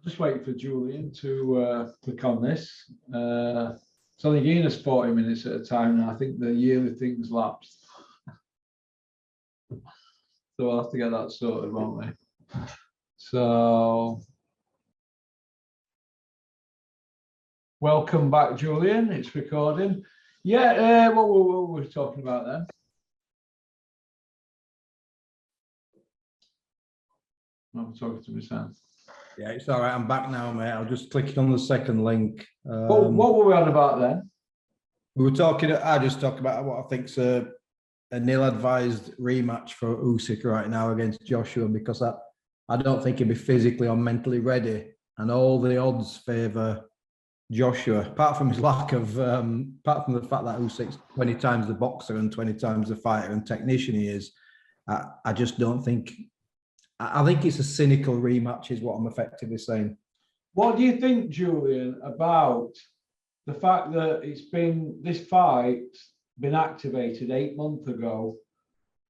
Just waiting for Julian to click on this. It's only giving us 40 minutes at a time now. I think the yearly thing's lapsed. So we'll have to get that sorted, won't we? So, welcome back, Julian. It's recording. Yeah, what were we talking about then? I'm talking to myself. Yeah, it's all right. I'm back now, mate. I'll just click on the second link. What were we on about then? We were talking. I just talked about what I think's a nil-advised rematch for Usyk right now against Joshua, because I don't think he'll be physically or mentally ready, and all the odds favour Joshua. Apart from his lack of, apart from the fact that Usyk's 20 times the boxer and 20 times the fighter and technician he is, I just don't think. I think it's a cynical rematch, is what I'm effectively saying. What do you think, Julian, about the fact that this fight's been activated 8 months ago,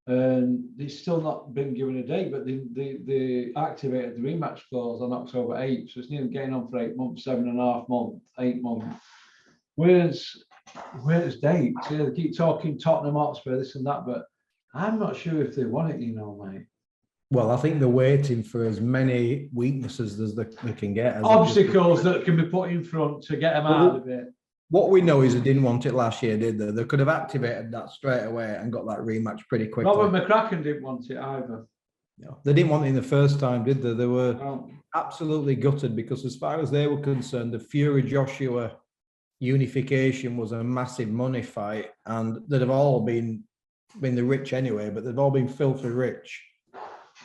and it's still not been given a date, but they activated the rematch clause on October 8th, so it's nearly getting on for 8 months, 7.5 months, 8 months. Where's dates? Yeah, they keep talking Tottenham Hotspur, this and that, but I'm not sure if they want it, mate. Well, I think they're waiting for as many weaknesses as they can get. Obstacles that can be put in front to get them out of it. What we know is they didn't want it last year, did they? They could have activated that straight away and got that rematch pretty quickly. Robert McCracken didn't want it either. No, they didn't want it in the first time, did they? They were absolutely gutted, because as far as they were concerned, the Fury-Joshua unification was a massive money fight, and they'd have all been the rich anyway, but they've all been filthy rich.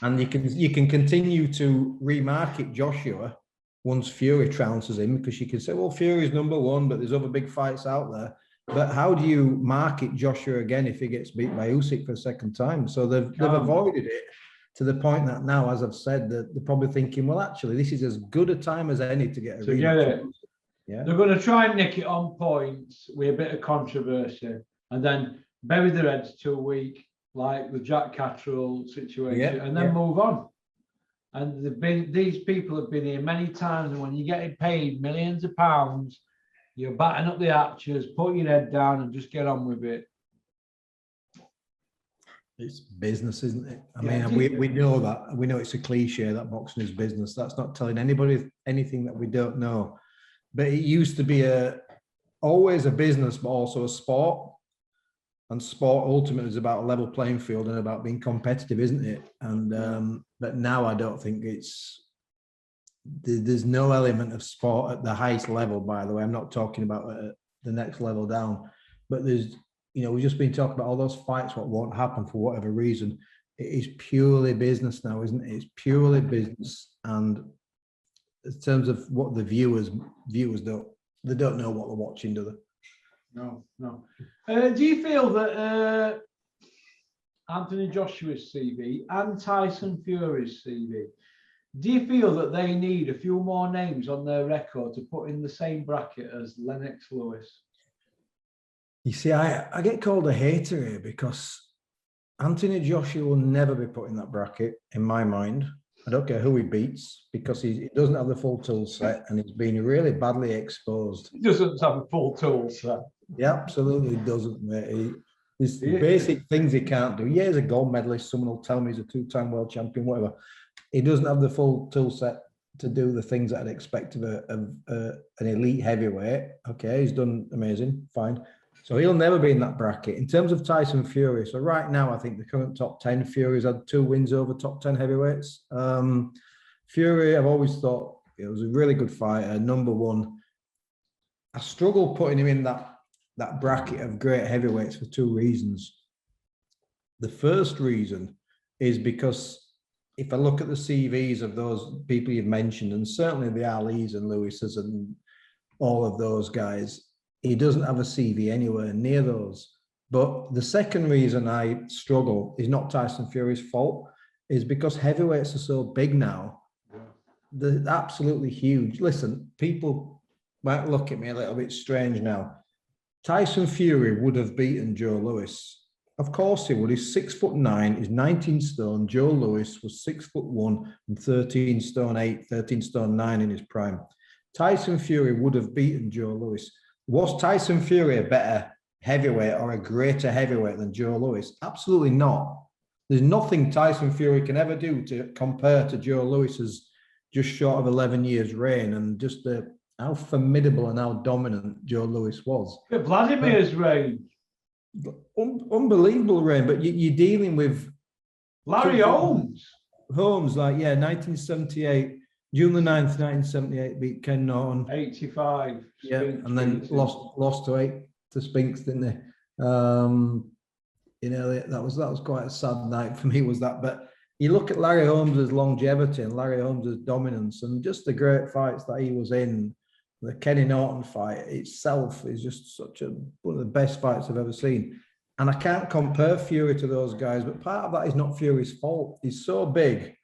And you can continue to remarket Joshua once Fury trounces him, because you can say, well, Fury's number one, but there's other big fights out there. But how do you market Joshua again if he gets beat by Usyk for a second time? So they've avoided it to the point that now, as I've said, that they're probably thinking, well, actually, this is as good a time as any to get a rematch. Yeah. They're going to try and nick it on points with a bit of controversy, and then bury their heads 2 weeks, like the Jack Catterall situation, and then move on. And these people have been here many times, and when you're getting paid millions of pounds, you're batting up the hatches, put your head down, and just get on with it. It's business, isn't it? I mean, we know that. We know it's a cliche that boxing is business. That's not telling anybody anything that we don't know. But it used to be always a business, but also a sport. And sport ultimately is about a level playing field and about being competitive, isn't it? And but now I don't think there's no element of sport at the highest level, by the way. I'm not talking about the next level down, but there's, we've just been talking about all those fights, what won't happen for whatever reason. It is purely business now, isn't it? It's purely business. And in terms of what the viewers don't know what they're watching, do they? No. Do you feel that Anthony Joshua's CV and Tyson Fury's CV, do you feel that they need a few more names on their record to put in the same bracket as Lennox Lewis? You see, I get called a hater here, because Anthony Joshua will never be put in that bracket, in my mind. I don't care who he beats, because he doesn't have the full tool set, and he's been really badly exposed. He doesn't have a full tool set. He absolutely doesn't, mate. There's basic things he can't do. Yeah, he's a gold medalist. Someone will tell me he's a 2-time world champion, whatever. He doesn't have the full tool set to do the things that I'd expect of an elite heavyweight. Okay, he's done amazing, fine. So he'll never be in that bracket. In terms of Tyson Fury, so right now I think the current top 10, Fury's had 2 wins over top 10 heavyweights. Fury, I've always thought it was a really good fighter, number one. I struggle putting him in that bracket of great heavyweights for 2 reasons. The first reason is because if I look at the CVs of those people you've mentioned, and certainly the Alis and Lewises and all of those guys, he doesn't have a CV anywhere near those. But the second reason I struggle is not Tyson Fury's fault, is because heavyweights are so big now. They're absolutely huge. Listen, people might look at me a little bit strange now. Tyson Fury would have beaten Joe Louis Of course he would. He's 6'9", he's 19 stone. Joe Louis was 6'1" and 13 stone 8, 13 stone 9 in his prime. Tyson Fury would have beaten Joe Louis. Was Tyson Fury a better heavyweight or a greater heavyweight than Joe Louis? Absolutely not. There's nothing Tyson Fury can ever do to compare to Joe Louis's just short of 11 years reign, and just how formidable and how dominant Joe Louis was. But Vladimir's reign. Unbelievable reign, but you're dealing with Larry Holmes. Holmes, like, yeah, 1978, June the 9th, 1978, beat Ken Norton. 85. Yeah, Spinks and then beat him. lost to Spinks, didn't they? You know, that was quite a sad night for me, was that. But you look at Larry Holmes' longevity and Larry Holmes' dominance and just the great fights that he was in. The Kenny Norton fight itself is just one of the best fights I've ever seen. And I can't compare Fury to those guys, but part of that is not Fury's fault. He's so big,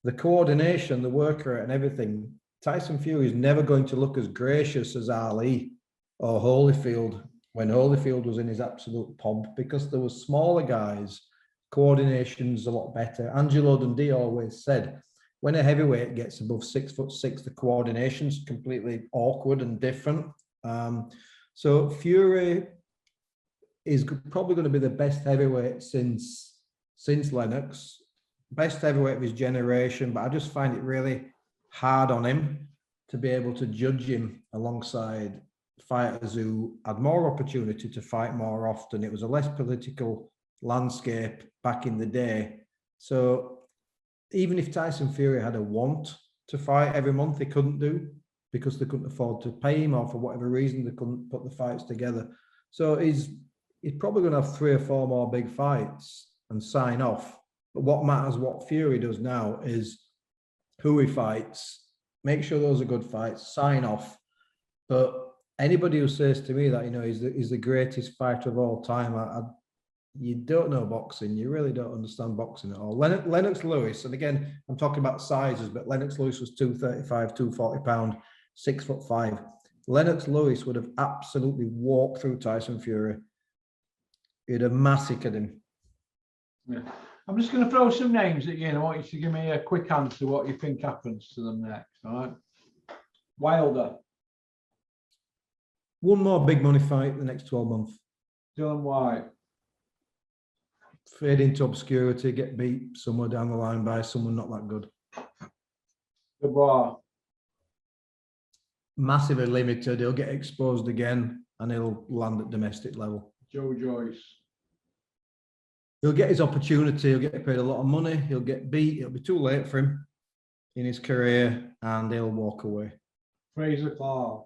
the coordination, the work rate and everything. Tyson Fury is never going to look as gracious as Ali or Holyfield when Holyfield was in his absolute pomp, because there were smaller guys, coordination's a lot better. Angelo Dundee always said, when a heavyweight gets above 6'6", the coordination's completely awkward and different. So Fury is probably going to be the best heavyweight since Lennox, best heavyweight of his generation, but I just find it really hard on him to be able to judge him alongside fighters who had more opportunity to fight more often. It was a less political landscape back in the day. So even if Tyson Fury had a want to fight every month, he couldn't do, because they couldn't afford to pay him, or for whatever reason they couldn't put the fights together. So he's probably going to have 3 or 4 more big fights and sign off. But what matters, what Fury does now, is who he fights, make sure those are good fights, sign off. But anybody who says to me that, you know, he's the greatest fighter of all time, you don't know boxing. You really don't understand boxing at all. Lennox Lewis, and again, I'm talking about sizes, but Lennox Lewis was 235, 240 pound, 6'5". Lennox Lewis would have absolutely walked through Tyson Fury. He'd have massacred him. Yeah. I'm just going to throw some names at you, and I want you to give me a quick answer what you think happens to them next. All right. Wilder. One more big money fight in the next 12 months. Dylan White. Fade into obscurity, get beat somewhere down the line by someone not that good. Dubois. Massively limited. He'll get exposed again and he'll land at domestic level. Joe Joyce. He'll get his opportunity. He'll get paid a lot of money. He'll get beat. It'll be too late for him in his career and he'll walk away. Fraser Clark.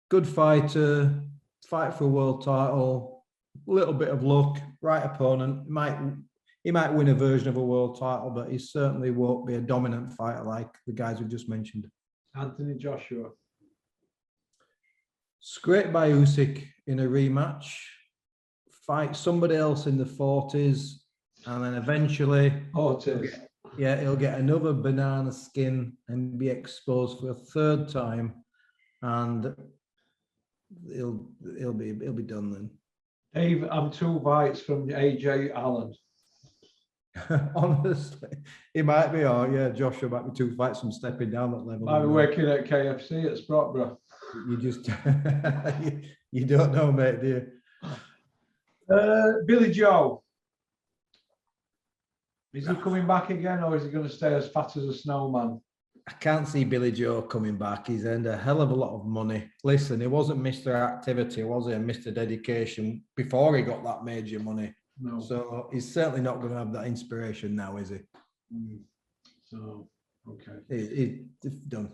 Good fighter. Fight for a world title. A little bit of luck. Right opponent. He might win a version of a world title, but he certainly won't be a dominant fighter like the guys we just mentioned. Anthony Joshua. Scraped by Usyk in a rematch. Fight somebody else in the 40s, and then eventually, he'll get another banana skin and be exposed for a 3rd time, and he'll be done then. Dave, I'm 2 bites from AJ Allen. Honestly, he might be, or yeah, Joshua might be 2 fights from stepping down that level. Might be working at KFC at Sprotborough. You just you don't know, mate, do you? Billy Joe. Is he coming back again, or is he going to stay as fat as a snowman? I can't see Billy Joe coming back. He's earned a hell of a lot of money. Listen, he wasn't Mr. Activity, was he? Mr. Dedication before he got that major money. No. So he's certainly not going to have that inspiration now, is he? So, okay. He's done.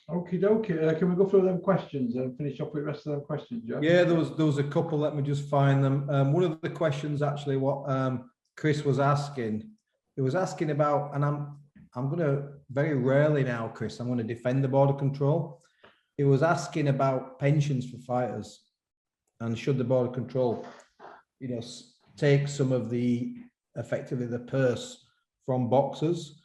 Okie dokie. Can we go through them questions and finish up with the rest of them questions, Joe? Yeah, there was a couple. Let me just find them. One of the questions, actually, what Chris was asking, he was asking about, and I'm going to very rarely now, Chris, I'm going to defend the border control. He was asking about pensions for fighters, and should the border control, take some of the effectively the purse from boxers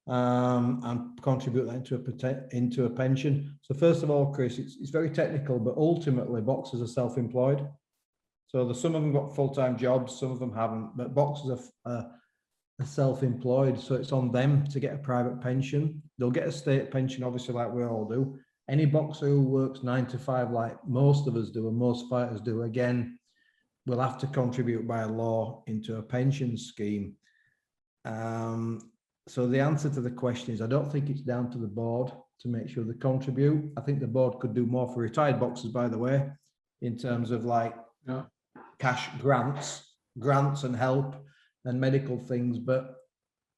and contribute that into a pension. So first of all, Chris, it's very technical, but ultimately boxers are self-employed. So some of them got full-time jobs, some of them haven't, but boxers are self-employed, so it's on them to get a private pension. They'll get a state pension, obviously, like we all do. Any boxer who works 9 to 5, like most of us do, and most fighters do, again, will have to contribute by law into a pension scheme. So the answer to the question is, I don't think it's down to the board to make sure they contribute. I think the board could do more for retired boxers, by the way, in terms of like cash grants and help and medical things. But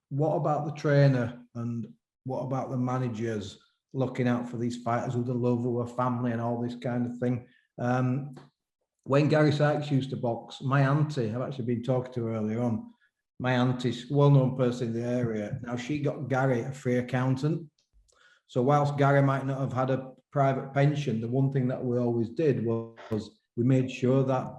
what about the trainer, and what about the managers looking out for these fighters with the love of a family and all this kind of thing? When Gary Sykes used to box, my auntie, I've actually been talking to her earlier on, my auntie's well-known person in the area. Now, she got Gary a free accountant. So whilst Gary might not have had a private pension, the one thing that we always did was we made sure that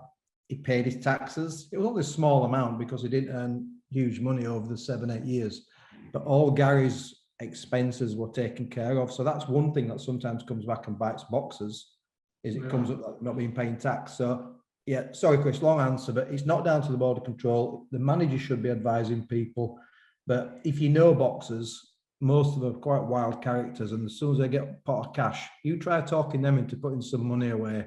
he paid his taxes. It was only a small amount because he didn't earn huge money over the 7-8 years, but all Gary's expenses were taken care of. So that's one thing that sometimes comes back and bites boxers, is it comes up like not being paying tax. So yeah, sorry, Chris, long answer, but it's not down to the board of control. The manager should be advising people. But if you know boxers, most of them are quite wild characters, and as soon as they get a pot of cash, you try talking them into putting some money away.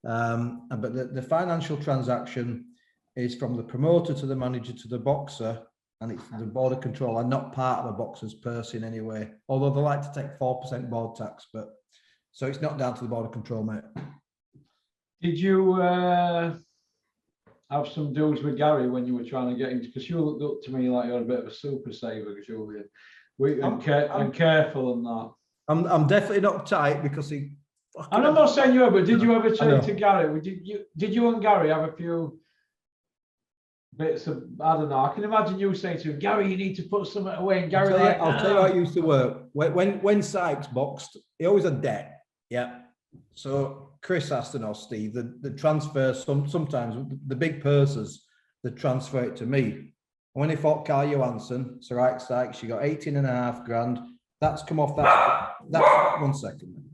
But the financial transaction is from the promoter to the manager to the boxer, and it's the board of control are not part of the boxer's purse in any way, although they like to take 4% board tax. But so it's not down to the board of control, mate. Did you have some deals with Gary when you were trying to get into? Because you looked up to me like you're a bit of a super saver, Julian. I'm careful and that. I'm definitely not tight because he. And I'm not saying you ever. Did you ever say to Gary? Did you and Gary have a few bits of, I don't know. I can imagine you saying to him, Gary, you need to put something away. And Gary, I'll tell you how it used to work. When Sykes boxed, he always had debt. Yeah. So Chris has to know, Steve, the transfer, sometimes the big purses, they transfer it to me. When he fought Carl Johansson, Sir Ike Sykes, you got 18.5 grand. That's come off that. That's 1 second.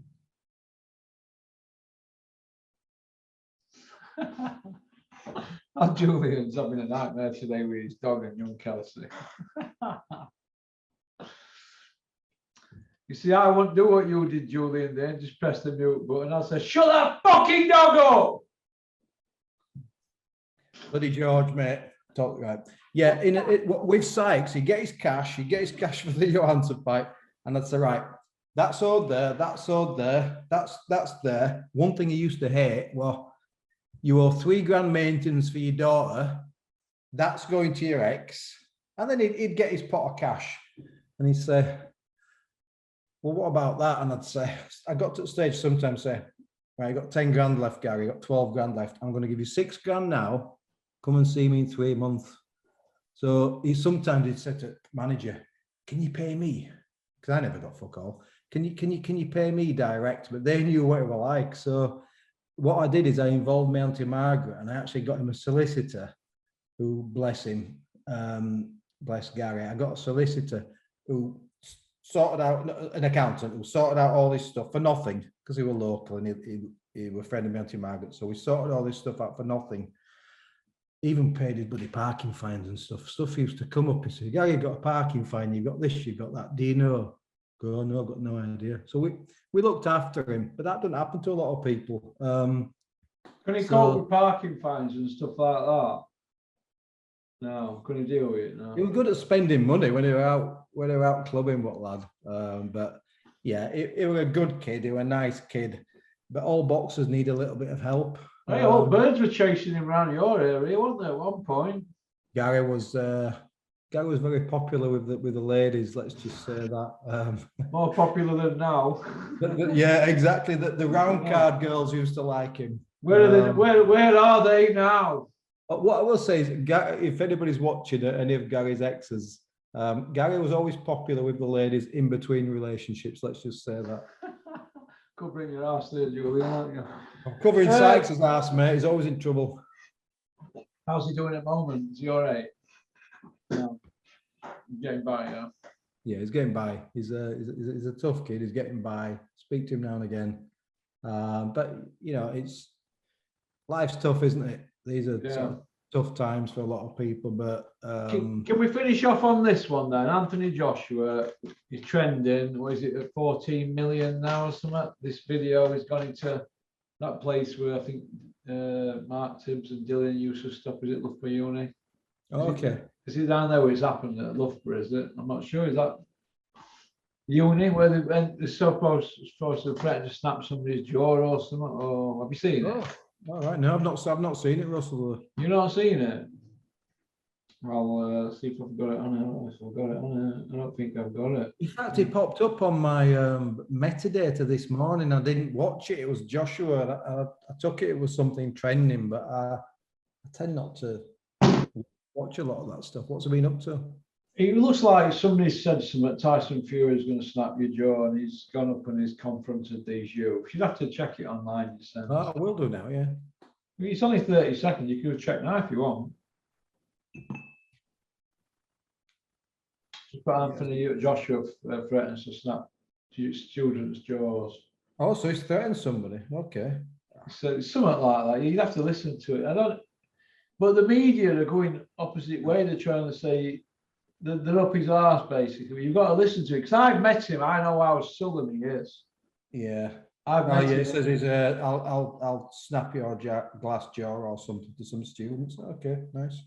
Oh, Julian's having a nightmare today with his dog and young Kelsey. You see, I wouldn't do what you did, Julian, then just press the mute button. I'll say, shut that fucking dog up! Bloody George, mate. Talk right. Yeah, with Sykes, he get his cash for the Johansson fight, and I'd say, right, that's all there, that's all there, that's there. One thing he used to hate, well, you owe 3 grand maintenance for your daughter, that's going to your ex, and then he'd get his pot of cash, and he'd say, well, what about that? And I'd say, I got to the stage sometimes say, right, I got 10 grand left, Gary, I got 12 grand left. I'm going to give you 6 grand now. Come and see me in 3 months. So sometimes he'd say to manager, can you pay me? Because I never got fuck all. Can you pay me direct? But they knew what it was like. So what I did is I involved my Auntie Margaret, and I actually got him a solicitor who, bless him, bless Gary. I got a solicitor who sorted out, an accountant who sorted out all this stuff for nothing, because he was local and he was a friend of my Auntie Margaret. So we sorted all this stuff out for nothing. Even paid his bloody parking fines and stuff. Stuff used to come up. He said, Gary, you've got a parking fine, you've got this, you've got that. Do you know? Go, no, I've got no idea. So we looked after him, but that doesn't happen to a lot of people. Can he cope with parking fines and stuff like that? No, couldn't deal with it. No. He was good at spending money when he were out clubbing, what lad. But yeah, he was a good kid. He was a nice kid. But all boxers need a little bit of help. Hey, all birds were chasing him around your area, weren't they, at one point? Gary was very popular with the ladies. Let's just say that. More popular than now. Yeah, exactly. The round card girls used to like him. Where are they now? What I will say is, if anybody's watching any of Gary's exes, Gary was always popular with the ladies in between relationships. Let's just say that. Covering your ass there, Julian, aren't you? I'm covering Sykes' ass, mate. He's always in trouble. How's he doing at the moment? Is he all right? No. He's getting by, yeah. Yeah, he's getting by. He's a tough kid. He's getting by. Speak to him now and again. But you know, life's tough, isn't it? These are Yeah. sort of tough times for a lot of people, but Can we finish off on this one then? Anthony Joshua is trending. What is it, at 14 million now or something? This video has gone into that place where I think Mark Tibbs and Dylan used to stop. Is it Loughborough Uni? okay. Is it down there where it's happened at Loughborough? Is it? I'm not sure. Is that Uni where they're supposed to threaten to snap somebody's jaw or something? Or have you seen it? All right, no, I've not seen it, Russell. You've not seen it? Well, see if I've got it on it. If I've got it on it, I don't think I've got it. In fact, it popped up on my metadata this morning. I didn't watch it. It was Joshua. I took it was something trending, but I tend not to watch a lot of that stuff. What's he been up to? It looks like somebody said something. Tyson Fury is going to snap your jaw, and he's gone up and he's confronted these youths. You'd have to check it online. I will do now. Yeah. It's only 30 seconds. You could check now if you want. Just put Anthony Joshua threatens to snap students' jaws. Oh, so he's threatened somebody. Okay. So it's something like that. You'd have to listen to it. But the media are going opposite way. They're trying to say they're up his arse, basically. You've got to listen to it. Because I've met him. I know how sullen he is. Yeah. I've met him. He says he's I'll snap your glass jaw or something to some students. Okay, nice.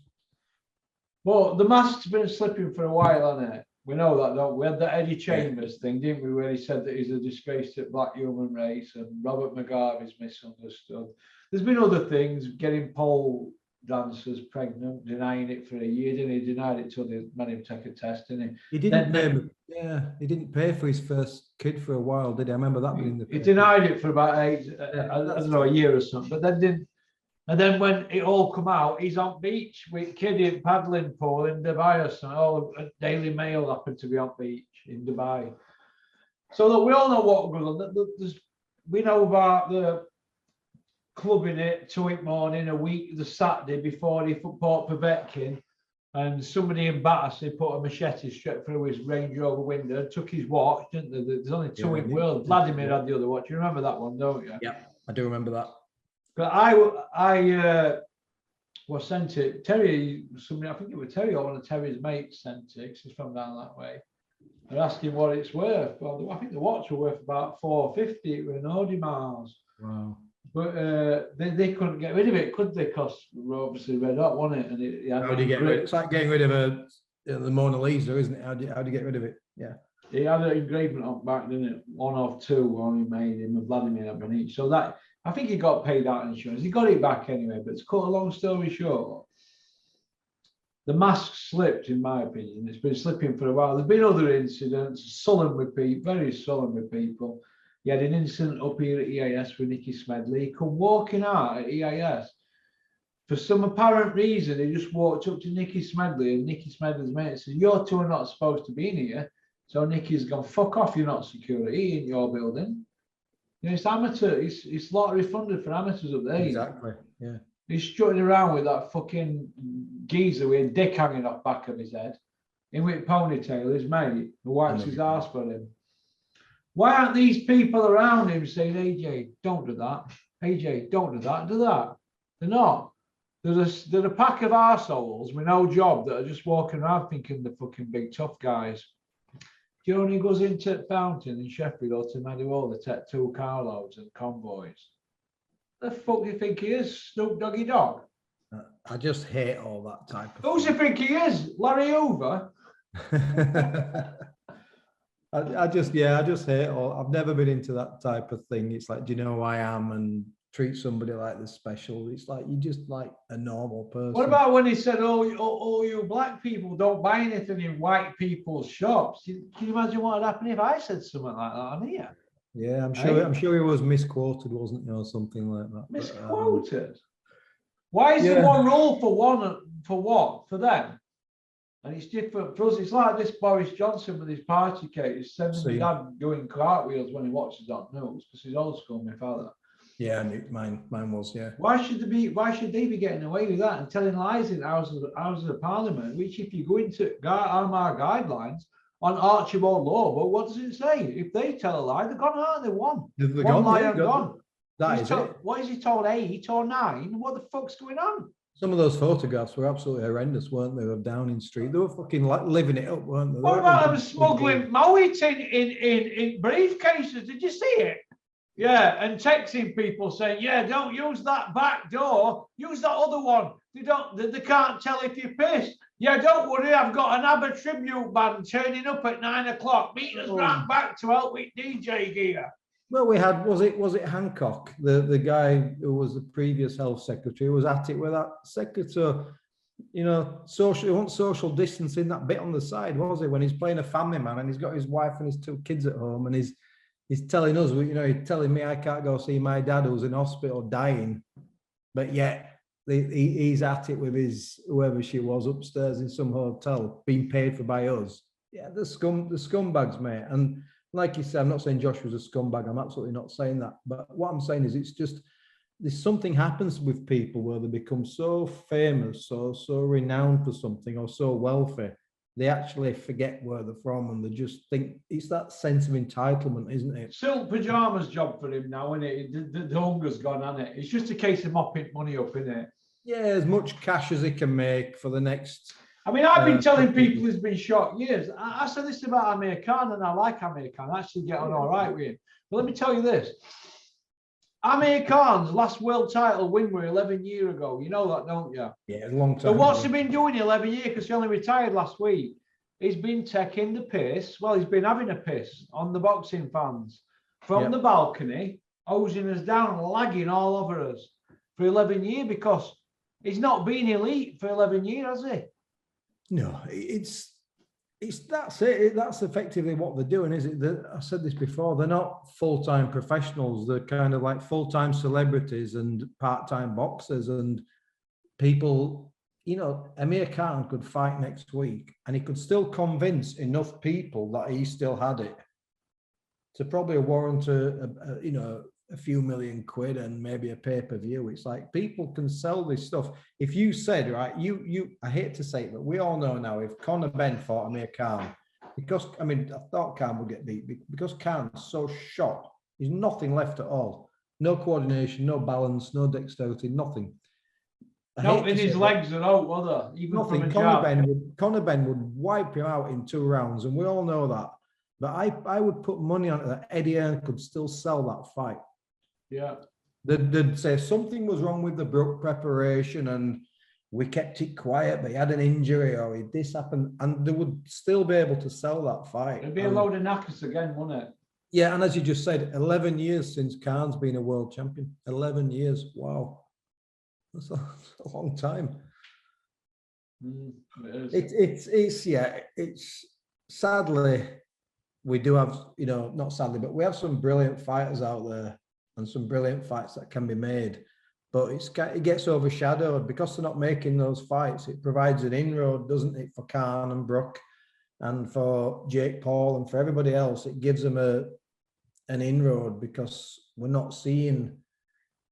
Well, the mask's been slipping for a while, hasn't it? We know that, don't we? We had that Eddie Chambers thing, didn't we, where he said that he's a disgrace to black human race, and Robert McGarvey's misunderstood. There's been other things, getting pole dancers pregnant, denying it for a year, didn't he? Denied it till they made him take a test, didn't he? He didn't pay. He didn't pay for his first kid for a while, did he? I remember that being the. He denied it for about a year or something, but then didn't. And then when it all come out, he's on beach with kid in paddling pool in Dubai or something. Oh, Daily Mail happened to be on beach in Dubai. So that we all know what goes on. We know about the clubbing it 2 morning a week, the Saturday before he fought Povetkin, and somebody in Battersea put a machete straight through his Range Rover window and took his watch, didn't they? There's only two in the world. Vladimir had the other watch. You remember that one, don't you? Yeah, I do remember that. But I was sent it. Terry, somebody, I think it was Terry or one of Terry's mates sent it. He's from down that way. They're asking what it's worth. Well, I think the watch were worth about $450. It were an Audemars. Wow. But they couldn't get rid of it, could they? Because we're obviously red hot, wasn't it? And how do you get rid of it? It's like getting rid of the Mona Lisa, isn't it? How do you get rid of it? Yeah. He had an engravement on back, didn't it? One of two only made him, and Vladimir had one each. So that, I think he got paid out insurance. He got it back anyway, but to cut a long story short, the mask slipped, in my opinion. It's been slipping for a while. There's been other incidents, sullen with people, very sullen with people. He had an incident up here at EAS with Nicky Smedley. He come walking out at EAS. For some apparent reason, he just walked up to Nicky Smedley, and Nicky Smedley's mate said, "Your two are not supposed to be in here." So Nicky's gone, "Fuck off, you're not security in your building." You know, it's amateur, it's lottery funded for amateurs up there. Exactly, yeah. He's strutting around with that fucking geezer with a dick hanging off back of his head, in with ponytail, his mate, who wipes his arse for him. Why aren't these people around him saying, "AJ, don't do that. AJ, don't do that, do that"? They're not. They're a pack of arseholes with no job that are just walking around thinking they're fucking big tough guys. Do you know when he goes into Fountain in Sheffield or to Manuel, they take 2 carloads and convoys? The fuck do you think he is? Snoop Doggy Dog? I just hate all that type of Who do you think he is? Larry Hoover? I just hate all. I've never been into that type of thing. It's like, do you know who I am, and treat somebody like this special. It's like you're just like a normal person. What about when he said, "Oh, you black people don't buy anything in white people's shops"? Can you imagine what would happen if I said something like that on here? Yeah, I'm sure he was misquoted, wasn't he, or something like that. Misquoted. Why is there one rule for them? And it's different for us. It's like this Boris Johnson with his party cake. He's sending his dad doing cartwheels when he watches on news because he's old school, my father. Yeah, mine was, yeah. Why should they be getting away with that and telling lies in houses of Parliament? Which, if you go into our guidelines on Archibald law, but what does it say? If they tell a lie, they're gone, aren't they? One lie and gone. That is it. What is he told 8 or 9? What the fuck's going on? Some of those photographs were absolutely horrendous, weren't they, of Downing Street? They were fucking like living it up, weren't they? What about them smuggling Moet in briefcases? Did you see it? Yeah, and texting people saying, yeah, don't use that back door, use that other one. They can't tell if you're pissed. Yeah, don't worry, I've got an ABBA tribute band turning up at 9 o'clock. Meet us round back to help with DJ gear. Well, we had, was it Hancock, the guy who was the previous health secretary, who was at it with that secretary, you know, he wants social distancing that bit on the side, was he? When he's playing a family man and he's got his wife and his 2 kids at home, and he's telling us, you know, he's telling me I can't go see my dad who's in hospital dying, but yet he's at it with his, whoever she was, upstairs in some hotel, being paid for by us. Yeah, the scumbags, mate. And like you said, I'm not saying Josh was a scumbag. I'm absolutely not saying that. But what I'm saying is, it's just, there's something happens with people where they become so famous, so renowned for something, or so wealthy, they actually forget where they're from, and they just think it's that sense of entitlement, isn't it? Silk pajamas job for him now, isn't it? The hunger's gone, hasn't it? It's just a case of mopping money up, isn't it? Yeah, as much cash as he can make for the next. I mean, I've been telling people he's been shot years. I said this about Amir Khan, and I like Amir Khan. I actually get on all right with him. But let me tell you this. Amir Khan's last world title win were 11 years ago. You know that, don't you? Yeah, a long time. So what's he been doing 11 years? Because he only retired last week. He's been taking the piss. Well, he's been having a piss on the boxing fans from the balcony, hosing us down, lagging all over us for 11 years, because he's not been elite for 11 years, has he? No, that's it. That's effectively what they're doing, is it? I said this before. They're not full-time professionals. They're kind of like full-time celebrities and part-time boxers, and people. You know, Amir Khan could fight next week, and he could still convince enough people that he still had it to probably warrant a few million quid and maybe a pay-per-view. It's like, people can sell this stuff. If you said, right, I hate to say it, but we all know now, if Conor Benn fought Amir Khan, because, I mean, I thought Khan would get beat, because Khan's so shot, there's nothing left at all. No coordination, no balance, no dexterity, nothing. No, in his legs and out, were there? Even nothing. Conor Benn would wipe him out in 2 rounds, and we all know that. But I would put money on it that Eddie Hearn could still sell that fight. Yeah. They'd say something was wrong with the Brook preparation, and we kept it quiet, but he had an injury, or this happened, and they would still be able to sell that fight. It'd be a load of knackers again, wouldn't it? Yeah, and as you just said, 11 years since Khan's been a world champion. 11 years. Wow. That's a long time. It's sadly, we do have, you know, not sadly, but we have some brilliant fighters out there and some brilliant fights that can be made, but it gets overshadowed because they're not making those fights. It provides an inroad, doesn't it, for Khan and Brook and for Jake Paul and for everybody else. It gives them an inroad, because we're not seeing,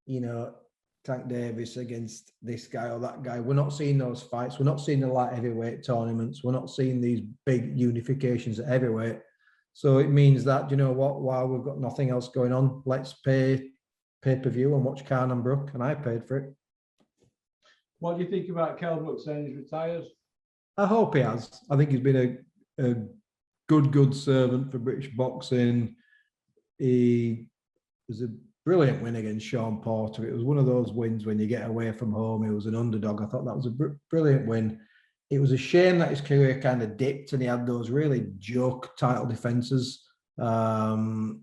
you know, Tank Davis against this guy or that guy. We're not seeing those fights. We're not seeing the light heavyweight tournaments. We're not seeing these big unifications at heavyweight. So it means that, you know what, while we've got nothing else going on, let's pay pay-per-view and watch Khan and Brook, and I paid for it. What do you think about Kell Brook saying he's retired? I hope he has. I think he's been a good servant for British boxing. He was a brilliant win against Sean Porter. It was one of those wins when you get away from home. He was an underdog. I thought that was a brilliant win. It was a shame that his career kind of dipped and he had those really joke title defenses. And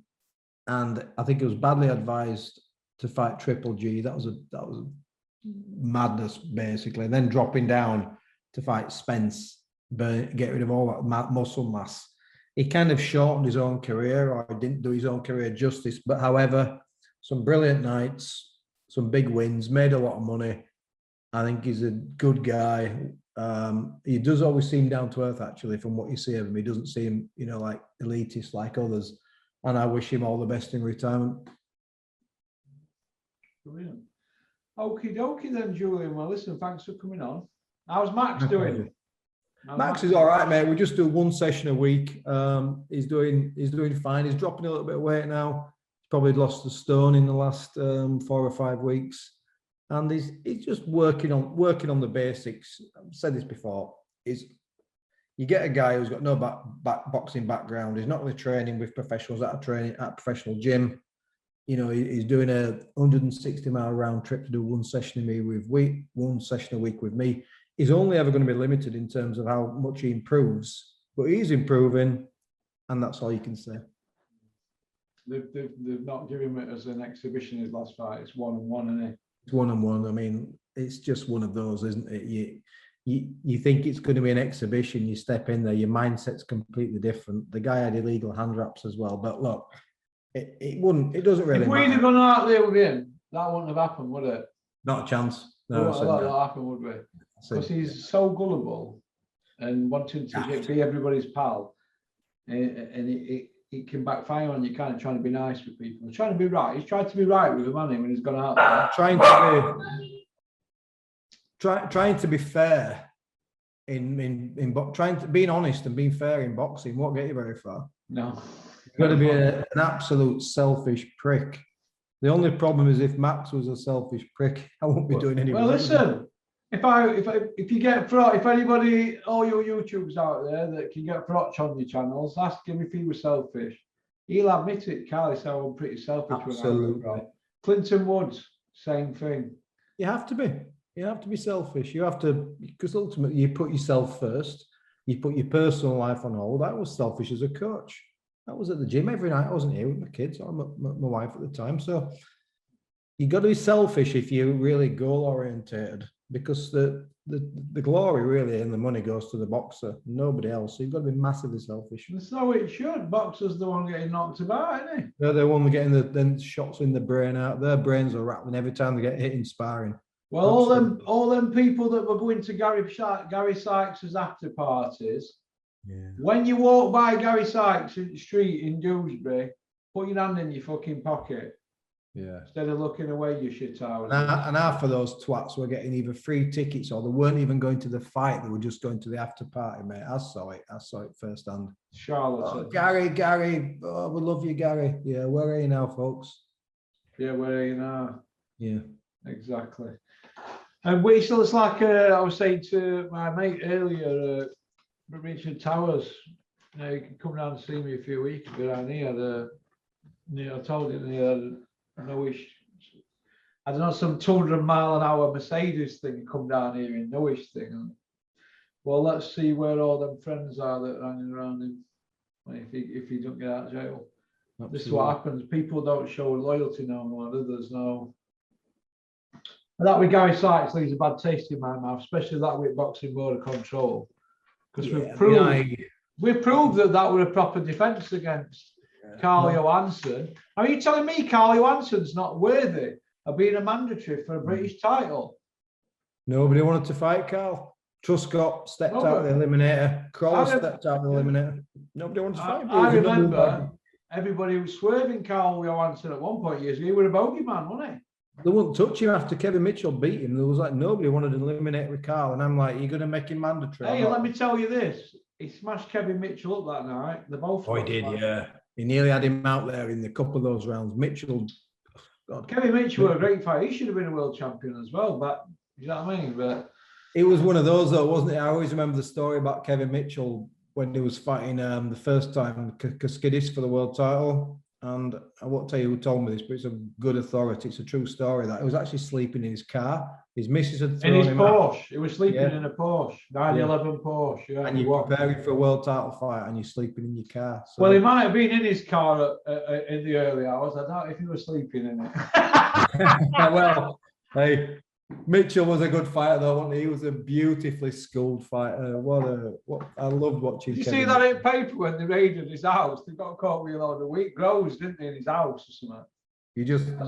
I think it was badly advised to fight Triple G. That was madness, basically. And then dropping down to fight Spence, get rid of all that muscle mass. He kind of shortened his own career, or didn't do his own career justice. But however, some brilliant nights, some big wins, made a lot of money. I think he's a good guy. He does always seem down to earth, actually, from what you see of him. He doesn't seem, like elitist like others. And I wish him all the best in retirement. Brilliant. Okie dokie then, Julian. Well, listen, thanks for coming on. How's Max doing? Max is all right, mate. We just do one session a week. He's doing fine. He's dropping a little bit of weight now. probably lost a stone in the last 4 or 5 weeks, and he's just working on the basics. I've said this before. You get a guy who's got no boxing background. He's not really training with professionals at a professional gym. You know, he's doing a 160-mile round trip to do one session a week with me. He's only ever going to be limited in terms of how much he improves, but he's improving, and that's all you can say. They've not given him it as an exhibition his last fight. It's 1-on-1, isn't it? It's 1-on-1. I mean, it's just one of those, isn't it? You think it's going to be an exhibition, you step in there, your mindset's completely different. The guy had illegal hand wraps as well, but look, it doesn't really If matter. we'd have gone out there with him, that wouldn't have happened, would it? Not a chance. No, No, wouldn't have let that happen, would we? Because he's so gullible and wanting to be everybody's pal, and it can backfire on you, kind of trying to be nice with people. He's trying to be right. He's tried to be right with him, hasn't he, when he's gone out there? Trying to be fair being honest and being fair in boxing won't get you very far. No. You've got to be an absolute selfish prick. The only problem is if Max was a selfish prick, I won't be doing any. Well, listen, if you get Frotch, if anybody, all your YouTubers out there that can get Frotch on your channels, ask him if he was selfish. He'll admit it. Carly said I'm pretty selfish. Absolutely. Clinton Woods, same thing. You have to be. You have to be selfish. You have to, because ultimately you put yourself first. You put your personal life on hold. I was selfish as a coach. I was at the gym every night. I wasn't here with my kids or my wife at the time. So you got to be selfish if you're really goal orientated, because the glory really and the money goes to the boxer, nobody else. So you've got to be massively selfish. That's how it should. Boxers the one getting knocked about, isn't he? They're the one getting the shots in the brain out. Their brains are rattling every time they get hit in sparring. Well, all them people that were going to Gary Sykes's after parties. Yeah. When you walk by Gary Sykes in the street in Dewsbury, put your hand in your fucking pocket. Yeah. Instead of looking away, you shit out. And half of those twats were getting either free tickets or they weren't even going to the fight. They were just going to the after party, mate. I saw it firsthand. Charlotte. Oh, Gary. Oh, we love you, Gary. Yeah, where are you now, folks? Yeah, where are you now? Yeah. Exactly. And it's like I was saying to my mate earlier, Richard Towers, you know, he can come down and see me a few weeks ago down here. I told him I don't know, some 200-mile-an-hour Mercedes thing come down here in Newish thing. Well, let's see where all them friends are that are hanging around him if he don't get out of jail. Absolutely. This is what happens. People don't show loyalty no more, do there's no. And that with Gary Sykes leaves a bad taste in my mouth, especially that with Boxing Board of Control. Because we've proved that was a proper defence against Carl Johansson. Are you telling me Carl Johansson's not worthy of being a mandatory for a British title? Nobody wanted to fight Carl. Truscott stepped out of the eliminator. Crawler stepped out of the eliminator. Nobody wanted to fight him. I remember everybody was swerving Carl Johansson at one point years ago. He was a bogeyman, wasn't he? They wouldn't touch him after Kevin Mitchell beat him. There was like nobody wanted to eliminate with Carl. And I'm like, you're going to make him mandatory. Hey, let me tell you this. He smashed Kevin Mitchell up that night. They both. Oh, he did, yeah. He nearly had him out there in a couple of those rounds. Mitchell. God. Kevin Mitchell was a great fight. He should have been a world champion as well. But you know what I mean? But it was one of those, though, wasn't it? I always remember the story about Kevin Mitchell when he was fighting the first time Kaskidis for the world title. And I won't tell you who told me this, but it's a good authority. It's a true story that he was actually sleeping in his car. His missus had thrown him Porsche. Out. He was sleeping in a Porsche, 911 Porsche. Yeah, and you're preparing for a world title fight and you're sleeping in your car. So. Well, he might have been in his car in the early hours. I doubt if he was sleeping in it. Well, hey, Mitchell was a good fighter though, wasn't he? He was a beautifully schooled fighter. What I loved watching. Did you see that in paper when they raided his house? They got caught with a load of wheat grows, didn't they, in his house or something?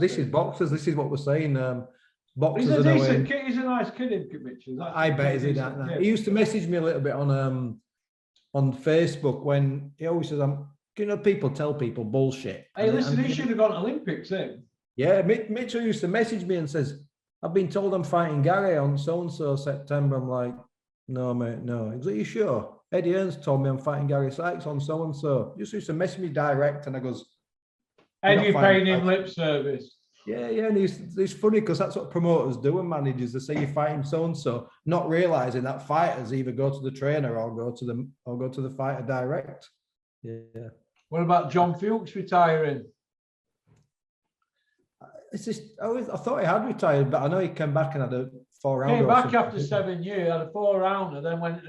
This is boxers. This is what we're saying. Boxers. He's a decent kid. He's a nice kid, in Mitchell. I bet he's that. He used to message me a little bit on Facebook when he always says, people tell people bullshit. Hey, listen, he should have gone to Olympics, then. Yeah, Mitchell used to message me and says, I've been told I'm fighting Gary on so-and-so September. I'm like, no, mate, no. He's like, are you sure? Eddie Ernst told me I'm fighting Gary Sykes on so-and-so. He just used to message me direct and I goes, And you paying him lip service. Yeah, and it's funny because that's what promoters do and managers. They say you're fighting so and so, not realizing that fighters either go to the trainer or go to the fighter direct. Yeah. What about John Fuchs retiring? It's just I thought he had retired, but I know he came back and had a 4-rounder. Came back after 7 years, had a 4-rounder, then went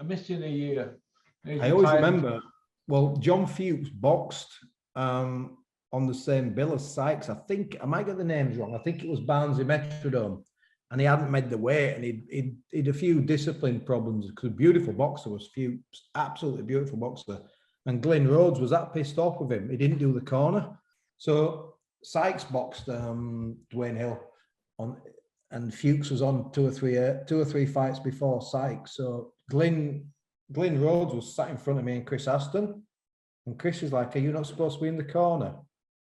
missing a year. I always remember. Well, John Fuchs boxed on the same bill as Sykes. I think I might get the names wrong. I think it was Barnsley Metrodome, and he hadn't made the weight, and he'd a few discipline problems because beautiful boxer was Fuchs, absolutely beautiful boxer. And Glyn Rhodes was that pissed off with him. He didn't do the corner, so Sykes boxed Dwayne Hill on, and Fuchs was on two or three fights before Sykes. So Glyn Rhodes was sat in front of me and Chris Aston, and Chris was like, "Are you not supposed to be in the corner?"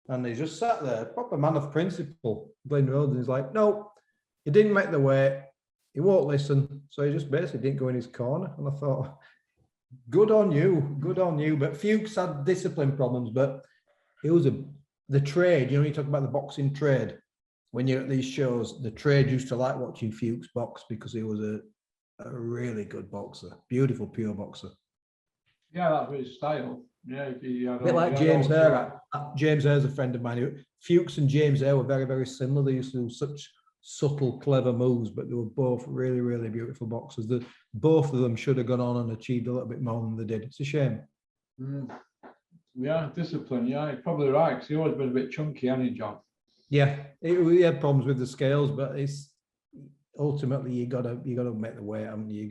And he just sat there, proper man of principle, Glyn Rhodes, and he's like, "No, he didn't make the weight. He won't listen." So he just basically didn't go in his corner. And I thought, good on you. But Fuchs had discipline problems, but it was the trade. You know, you talk about the boxing trade. When you're at these shows, the trade used to like watching Fuchs box because he was a really good boxer, beautiful, pure boxer. Yeah, that was his style. Yeah, a bit like James Hare. James Hare's a friend of mine. Fuchs and James Hare were very, very similar. They used to do such subtle, clever moves, but they were both really, really beautiful boxers. Both of them should have gone on and achieved a little bit more than they did. It's a shame. Yeah, discipline. Yeah, you're probably right. Because he always been a bit chunky, hasn't he, John? Yeah, he had problems with the scales, but it's ultimately you gotta make the weight, haven't you?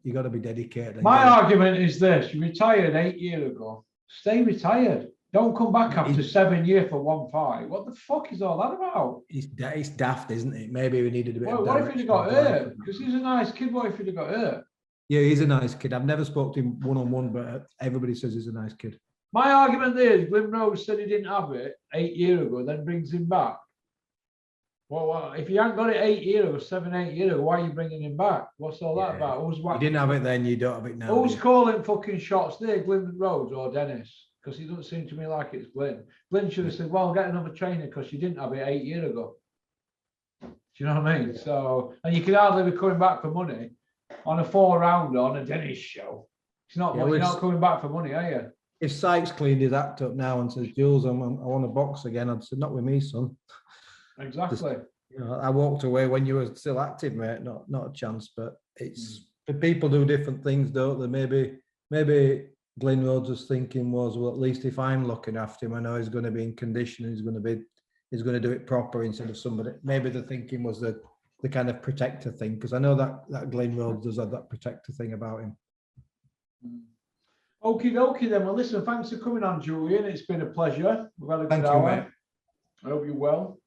You gotta be dedicated. My argument is this: you retired 8 years ago. Stay retired. Don't come back after 7 years for one fight. What the fuck is all that about? It's daft, isn't it? Maybe we needed a bit. What if he'd have got hurt? Because he's a nice kid. What if he'd have got hurt? Yeah, he's a nice kid. I've never spoken to him one-on-one, but everybody says he's a nice kid. My argument there is Glyn Rhodes said he didn't have it 8 years ago, then brings him back. Well, if you hadn't got it 8 years ago, 7, 8 years ago, why are you bringing him back? What's all that about? You didn't have it then, you don't have it now. Who's calling fucking shots there, Glyn Rhodes or Dennis? Because he doesn't seem to me like it's Glyn. Glyn should have said, well, get another trainer because you didn't have it 8 years ago. Do you know what I mean? So, and you could hardly be coming back for money on a 4-rounder on a Dennis show. It's not, you're not coming back for money, are you? If Sykes cleaned his act up now and says, Jules, I want to box again, I'd say, not with me, son. Exactly. I walked away when you were still active, mate. Not a chance. But it's people do different things, don't they? Maybe Glyn Rhodes was thinking well, at least if I'm looking after him, I know he's going to be in condition. He's going to do it proper instead of somebody. Maybe the thinking was the kind of protector thing, because I know that Glyn Rhodes does have that protector thing about him. Okie dokie then. Well, listen, thanks for coming on, Julian. It's been a pleasure. We've had a good hour. Mate. I hope you're well.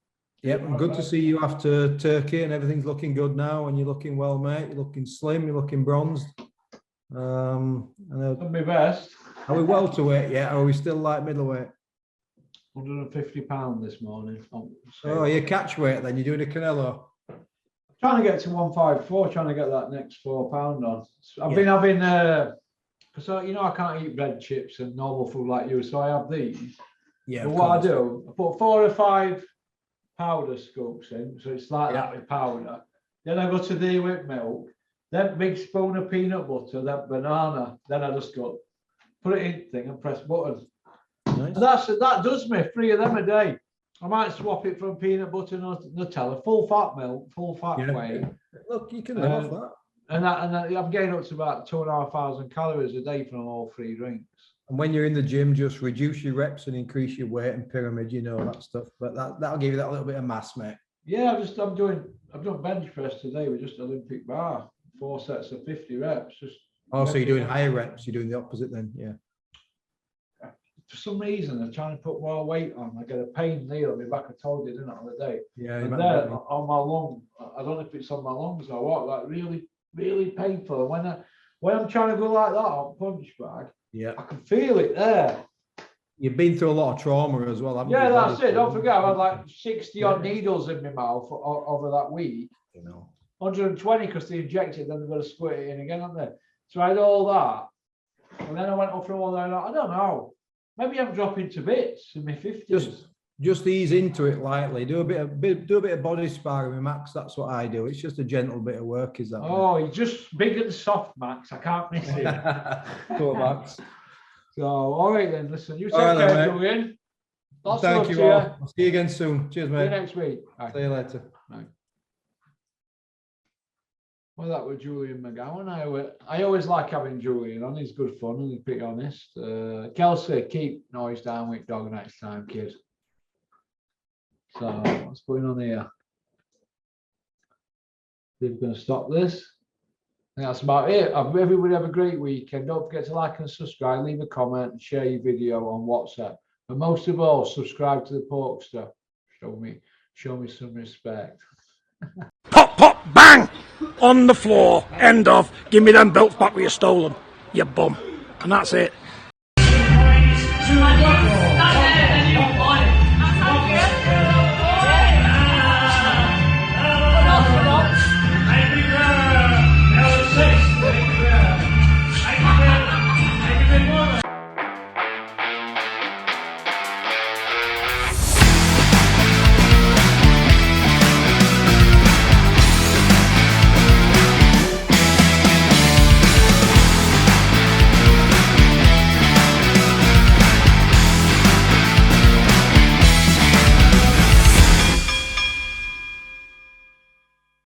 Yeah, good to see you after Turkey, and everything's looking good now, and you're looking well, mate. You're looking slim, you're looking bronzed. Done my best. Are we welterweight yet, or are we still like middleweight? £150 this morning. Oh, you're catch weight then, you're doing a Canelo? Trying to get to 154, trying to get that next £4 on. I've been having, because I can't eat bread, chips and normal food like you, so I have these. Yeah. But what I do, I put 4 or 5 powder scoops in, so it's like that with powder. Then I go to the with milk, then big spoon of peanut butter, then banana. Then I just go put it in thing and press button. Nice. And that does me 3 of them a day. I might swap it from peanut butter and Nutella, full fat milk, full fat whey. Look, you can live off that. And I'm getting up to about 2,500 calories a day from all 3 drinks. And when you're in the gym, just reduce your reps and increase your weight and pyramid, that stuff. But that'll give you that little bit of mass, mate. Yeah, I've done bench press today with just Olympic bar, 4 sets of 50 reps. So you're doing higher reps. You're doing the opposite then, yeah. For some reason, I'm trying to put more weight on. I get a pain near my back. I told you, didn't I, the other day? Yeah. And there on my lung, I don't know if it's on my lungs or what. Like really, really painful. And when I'm trying to go like that on punch bag, I can feel it there. You've been through a lot of trauma as well, haven't you? Yeah, that's it. Don't forget, I had like 60 odd needles in my mouth over that week. 120 because they injected, then they've got to squirt it in again, haven't they? So I had all that. And then I went off from all that. I don't know. Maybe I'm dropping to bits in my 50s. just ease into it lightly. Do a bit of body sparring with Max. That's what I do. It's just a gentle bit of work, is that? Oh, you're just big and soft, Max. I can't miss it. Go on, Max. So, all right then. Listen, you take All right, care, mate. Julian. Lots of Thank love you to all. you. I'll see you again soon. Cheers, See you mate. next week. Bye. See you later. Bye. Well, that was Julian McGowan. I always like having Julian on. He's good fun and he's pretty honest. Kelsey, keep noise down with dog next time, kid. So, what's going on here? We're going to stop this. I think that's about it. Everybody have a great weekend. Don't forget to like and subscribe, leave a comment, and share your video on WhatsApp. But most of all, subscribe to the Porkster. Show me some respect. Pop, pop, bang! On the floor. End of. Give me them belts back where you stole them, you bum. And that's it.